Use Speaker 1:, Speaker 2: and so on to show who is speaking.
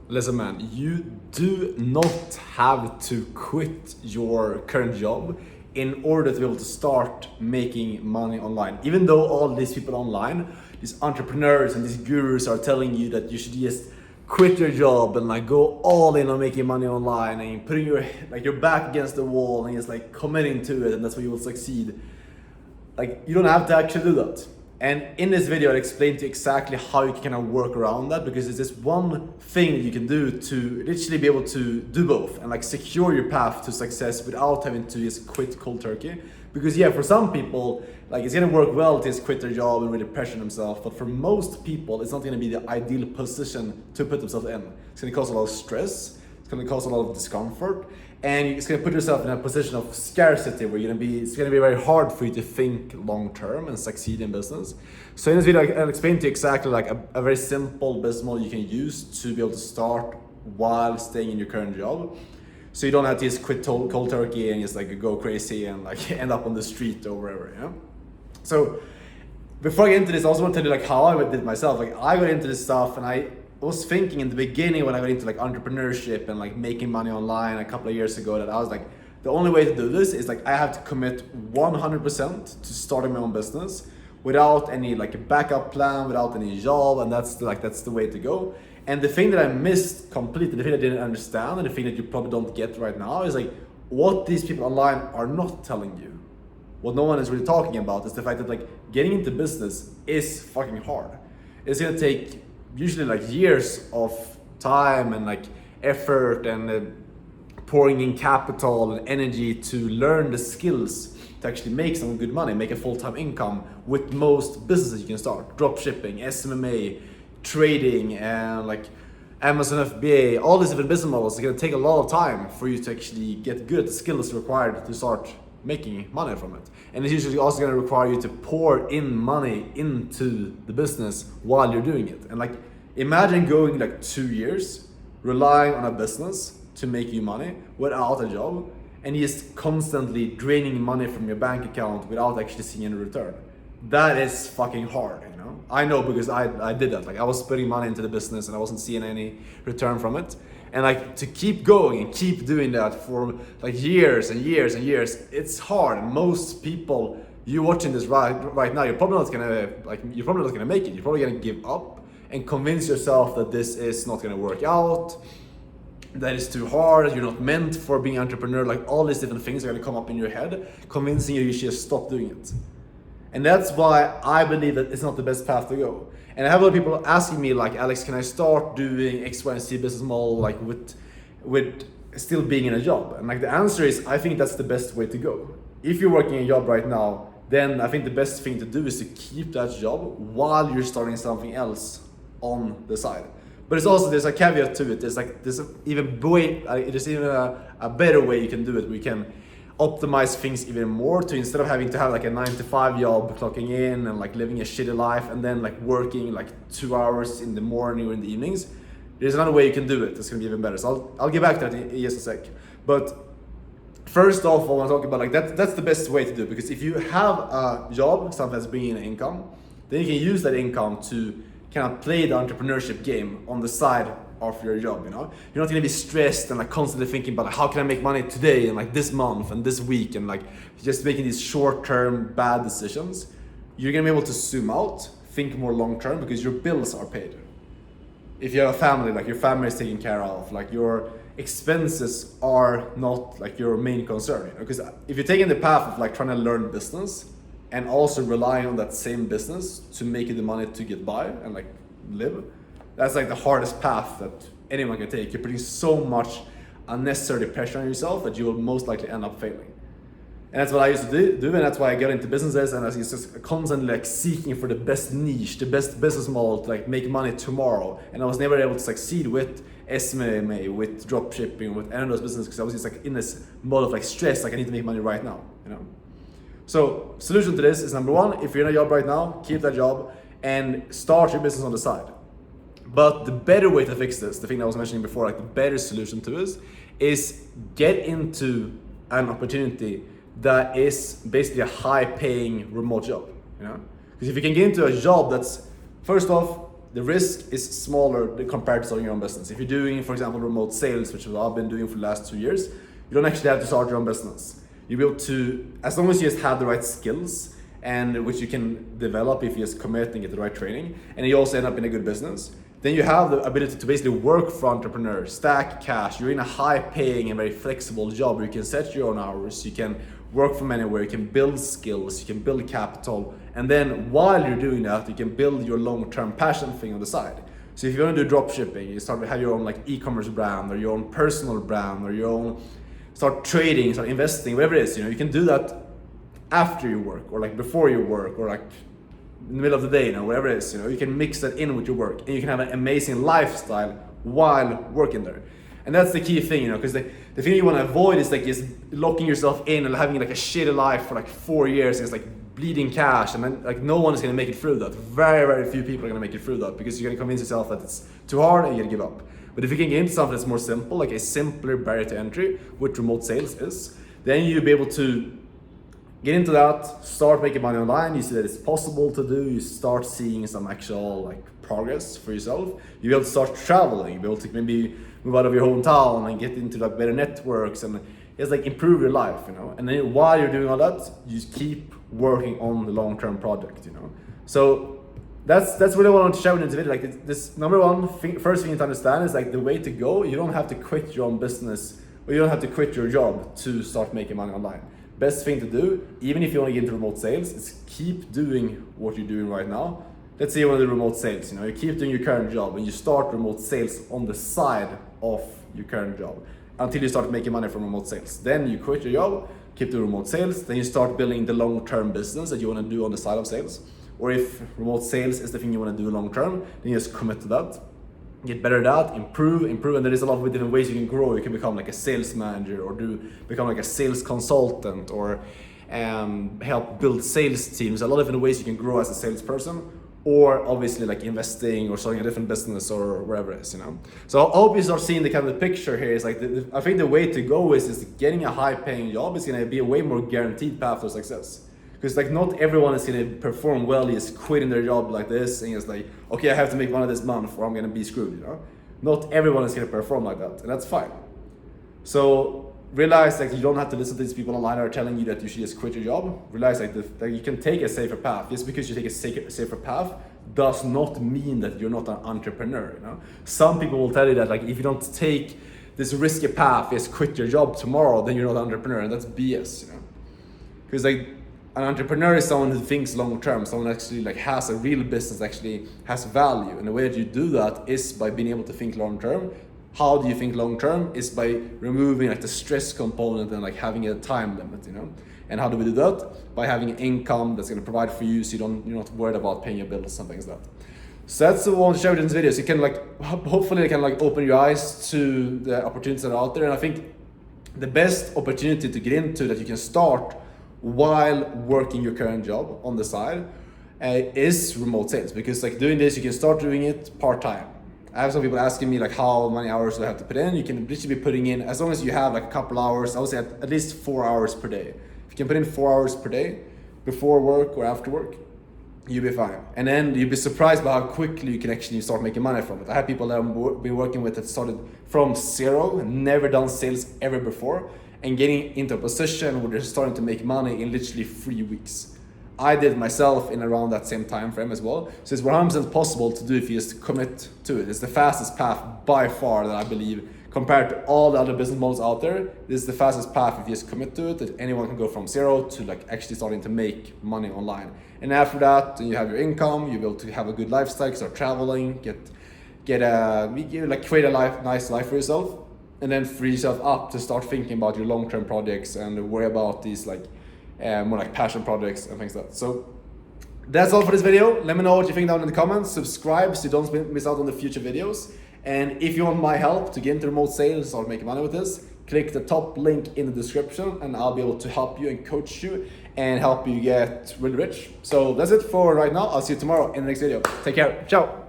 Speaker 1: Listen, man, you do not have to quit your current job in order to be able to start making money online. Even though all these people online, these entrepreneurs and these gurus are telling you that you should just quit your job and like go all in on making money online and putting your back against the wall and just like committing to it, and that's where you will succeed. Like, you don't have to actually do that. And in this video, I'll explain to you exactly how you can kind of work around that, because it's just one thing that you can do to literally be able to do both and like secure your path to success without having to just quit cold turkey. Because yeah, for some people, like it's gonna work well to just quit their job and really pressure themselves, but for most people, it's not gonna be the ideal position to put themselves in. It's gonna cause a lot of stress, it's gonna cause a lot of discomfort, and it's gonna put yourself in a position of scarcity where it's gonna be very hard for you to think long term and succeed in business. So in this video, I'll explain to you exactly like a very simple business model you can use to be able to start while staying in your current job. So you don't have to just quit cold turkey and just like go crazy and like end up on the street or wherever, you know? So before I get into this, I also want to tell you like how I did it myself. Like I got into this stuff and I was thinking in the beginning when I got into like entrepreneurship and like making money online a couple of years ago, that I was like, the only way to do this is like I have to commit 100% to starting my own business without any like backup plan, without any job, and that's the way to go. And the thing that I missed completely, the thing I didn't understand, and the thing that you probably don't get right now is like what these people online are not telling you. What no one is really talking about is the fact that like getting into business is fucking hard. It's gonna take usually like years of time and like effort and pouring in capital and energy to learn the skills to actually make some good money, make a full-time income with most businesses you can start. Drop shipping, SMMA, trading, and like Amazon FBA, all these different business models are gonna take a lot of time for you to actually get good at the skills required to start making money from it. And it's usually also gonna require you to pour in money into the business while you're doing it. And like, imagine going like 2 years relying on a business to make you money without a job, and just constantly draining money from your bank account without actually seeing any return. That is fucking hard, you know? I know, because I did that. Like I was putting money into the business and I wasn't seeing any return from it. And like to keep going and keep doing that for like years and years and years, it's hard. And most people, you watching this right now, you're probably not gonna make it. You're probably gonna give up and convince yourself that this is not gonna work out, that is too hard, you're not meant for being an entrepreneur. Like all these different things are gonna come up in your head, convincing you should stop doing it. And that's why I believe that it's not the best path to go. And I have a lot of people asking me like, Alex, can I start doing X, Y, and Z business model like with still being in a job? And like the answer is, I think that's the best way to go. If you're working a job right now, then I think the best thing to do is to keep that job while you're starting something else on the side. But it's also, there's a caveat to it. There's even a better way you can do it. We can optimize things even more to, instead of having to have like a 9-to-5 job, clocking in and like living a shitty life and then like working like 2 hours in the morning or in the evenings, there's another way you can do it that's gonna be even better. So I'll get back to that in just a sec. But first off, I want to talk about like that's the best way to do it, because if you have a job, something that's bringing in income, then you can use that income to kind of play the entrepreneurship game on the side of your job, you know? You're not gonna be stressed and like constantly thinking about like, how can I make money today and like this month and this week, and like just making these short-term bad decisions. You're gonna be able to zoom out, think more long-term, because your bills are paid. If you have a family, like your family is taken care of, like your expenses are not like your main concern, you know? Because if you're taking the path of like trying to learn business and also relying on that same business to make you the money to get by and like live, that's like the hardest path that anyone can take. You're putting so much unnecessary pressure on yourself that you will most likely end up failing. And that's what I used to do, and that's why I got into businesses, and I was just constantly like seeking for the best niche, the best business model to like make money tomorrow. And I was never able to succeed with SMMA, with drop shipping, with any of those businesses, because I was just like in this mode of like stress, like I need to make money right now, you know? So solution to this is, number one, if you're in a job right now, keep that job and start your business on the side. But the better way to fix this, the thing I was mentioning before, like the better solution to this, is get into an opportunity that is basically a high-paying remote job, you know? Because if you can get into a job that's, first off, the risk is smaller compared to starting your own business. If you're doing, for example, remote sales, which I've been doing for the last 2 years, you don't actually have to start your own business. You'll be able to, as long as you just have the right skills, and which you can develop if you just commit and get the right training, and you also end up in a good business, then you have the ability to basically work for entrepreneurs, stack cash. You're in a high paying and very flexible job where you can set your own hours, you can work from anywhere, you can build skills, you can build capital, and then while you're doing that, you can build your long-term passion thing on the side. So if you want to do drop shipping, you start to have your own like e-commerce brand or your own personal brand or your own, start trading, start investing, whatever it is, you can do that after you work or like before you work or like in the middle of the day, whatever it is, you can mix that in with your work and you can have an amazing lifestyle while working there. And that's the key thing, because the thing you want to avoid is like just locking yourself in and having like a shitty life for like 4 years and it's like bleeding cash, and then like no one is going to make it through that. Very, very few people are going to make it through that because you're going to convince yourself that it's too hard and you're going to give up. But if you can get into something that's more simple, like a simpler barrier to entry, which remote sales is, then you'll be able to get into that, start making money online. You see that it's possible to do. You start seeing some actual like progress for yourself. You'll be able to start traveling. You'll be able to maybe move out of your hometown and get into like better networks and just like improve your life, And then while you're doing all that, you just keep working on the long-term project, So that's what I wanted to share in this video. Like this number one thing, first thing to understand is like the way to go. You don't have to quit your own business or you don't have to quit your job to start making money online. Best thing to do, even if you want to get into remote sales, is keep doing what you're doing right now. Let's say you want to do remote sales, you keep doing your current job and you start remote sales on the side of your current job until you start making money from remote sales. Then you quit your job, keep doing remote sales, then you start building the long-term business that you want to do on the side of sales. Or if remote sales is the thing you want to do long-term, then you just commit to that. Get better at that, improve, and there is a lot of different ways you can grow. You can become like a sales manager or become like a sales consultant or help build sales teams. A lot of different ways you can grow as a salesperson, or obviously like investing or starting a different business or wherever it is, So I hope you start seeing the kind of the picture here. Is like I think the way to go is getting a high paying job is gonna be a way more guaranteed path to success. Because like not everyone is gonna perform well just quitting their job like this and it's like, okay, I have to make money this month or I'm gonna be screwed, Not everyone is gonna perform like that, and that's fine. So realize that you don't have to listen to these people online that are telling you that you should just quit your job. Realize that you can take a safer path. Just because you take a safer path does not mean that you're not an entrepreneur, Some people will tell you that like if you don't take this risky path, just quit your job tomorrow, then you're not an entrepreneur, and that's BS, Because like an entrepreneur is someone who thinks long term, someone actually like has a real business, actually has value. And the way that you do that is by being able to think long term. How do you think long term? Is by removing like the stress component and like having a time limit, And how do we do that? By having an income that's going to provide for you, so you're not worried about paying your bills and things like that. So that's what I want to share in this video. So you can like hopefully it can like open your eyes to the opportunities that are out there. And I think the best opportunity to get into that you can start while working your current job on the side is remote sales, because like doing this, you can start doing it part-time. I have some people asking me like how many hours do I have to put in. You can literally be putting in, as long as you have like a couple hours, I would say at least 4 hours per day. If you can put in 4 hours per day before work or after work, you'll be fine. And then you'll be surprised by how quickly you can actually start making money from it. I have people that I've been working with that started from zero, never done sales ever before, and getting into a position where they're starting to make money in literally 3 weeks. I did myself in around that same time frame as well. So it's 100% possible to do if you just commit to it. It's the fastest path by far that I believe, compared to all the other business models out there. This is the fastest path if you just commit to it, that anyone can go from zero to like actually starting to make money online. And after that, then you have your income, you'll be able to have a good lifestyle, start traveling, create a nice life for yourself. And then free yourself up to start thinking about your long-term projects and worry about these like more like passion projects and things like that. So that's all for this video. Let me know what you think down in the comments. Subscribe so you don't miss out on the future videos. And if you want my help to get into remote sales or make money with this, click the top link in the description and I'll be able to help you and coach you and help you get really rich. So that's it for right now. I'll see you tomorrow in the next video. Take care. Ciao.